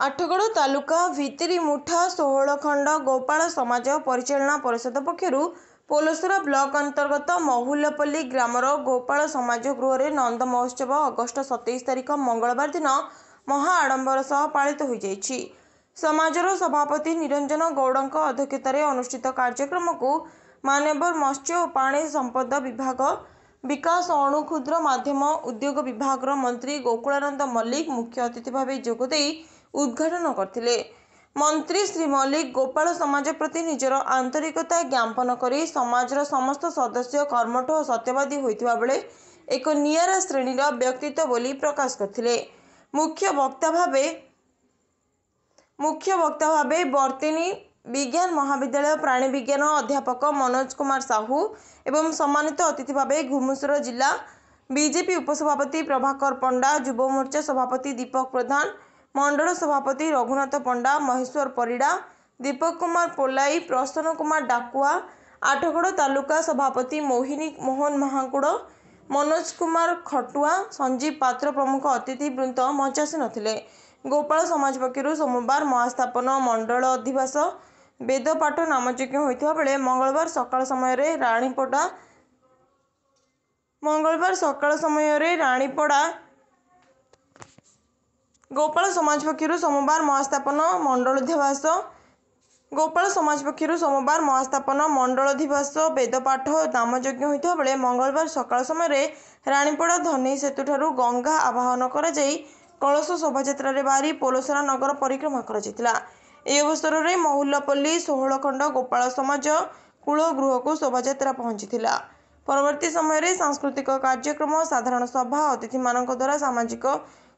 आठगड़ तालुका भितरी मुठा 16 खंड गोपाल समाज परिचालना परिषद पक्षर पोलसरा ब्लॉक अंतर्गत महुलपल्ली ग्रामर गोपाल समाज गृह में नंद महोत्सव अगस्ट 27 तारिख मंगलवार दिन महा आडंबर सह पालित हो जाइछि। समाजर सभापति निरंजन गौड़ अध्यक्षतार अनुष्ठित कार्यक्रम को मान्यवर मत्स्य और पानी संपद विभाग विकास अणु क्षुद्र मध्यम उद्योग विभाग मंत्री गोकुलानंद मल्लिक मुख्य अतिथि भाव जोगदे उद्घाटन करथिले। मंत्री श्री मल्लिक गोपाल समाज प्रति निजर आंतरिकता ज्ञापन करी समाजर समस्त सदस्य कर्मठ और सत्यवादी होइतिबा बेले एक नियारा श्रेणीर व्यक्तित्व बोली प्रकाश करथिले। मुख्य वक्ता भावे बर्तिनी विज्ञान महाविद्यालय प्राणी विज्ञान अध्यापक मनोज कुमार साहू एवं सम्मानित अतिथि भावे घुमुसर जिला बीजेपी उपसभापति प्रभाकर पंडा, युव मोर्चा सभापति दीपक प्रधान, मंडल सभापति रघुनाथ पंडा, महेश्वर परिड़ा, दीपक कुमार पोलाई, प्रसन्न कुमार डाकुआ, आठगड़ तालुका सभापति मोहन महाकुड़, मनोज कुमार खटुआ, संजीव पात्र प्रमुख अतिथि वृंद मंचासी नथिले। गोपाल समाज पक्षर सोमवार महास्थापन मंडल अधिवास वेदपाठ नामयज्ञ होइतिबा बेले मंगलवार सकाळ रानीपड़ा गोपाल समाज पक्षर सोमवार महास्थापन वेदपाठ नामयज्ञ होइतिबा बेले मंगलवार सकाळ समय रानीपड़ा धनी सेतुठारु गंगा आवाहन करा जाई कलश शोभायात्रा बाहरी पोलसरा नगर परिक्रमा करा जायतिला। ए अवसर में महुलपल्ली 16 खंड गोपाल समाज कूल गृह को शोभायात्रा पहुंचीथिला। परवर्ती समय सांस्कृतिक कार्यक्रम साधारण सभा अतिथि मानक द्वारा सामाजिक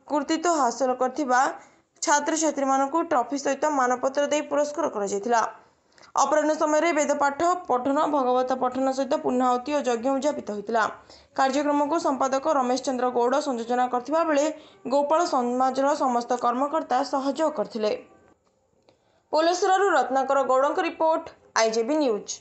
कृतित्व हासिल करथिबा छात्र छात्री मानकु ट्रॉफी सहित मानपत्र दे पुरस्कार करा जायतिला। अपराह्न समय वेदपाठ पठन भगवत पठन सहित पुण्याहुति और यज्ञ उद्यापित होइतिला। कार्यक्रम को संपादक रमेश चंद्र गौड़ संयोजन करथिबा बेले गोपाल समाजर समस्त कर्मकर्ता सहयोग करथिले। पोलसरारू रत्नाकर गौड़ रिपोर्ट, आईजेबी न्यूज।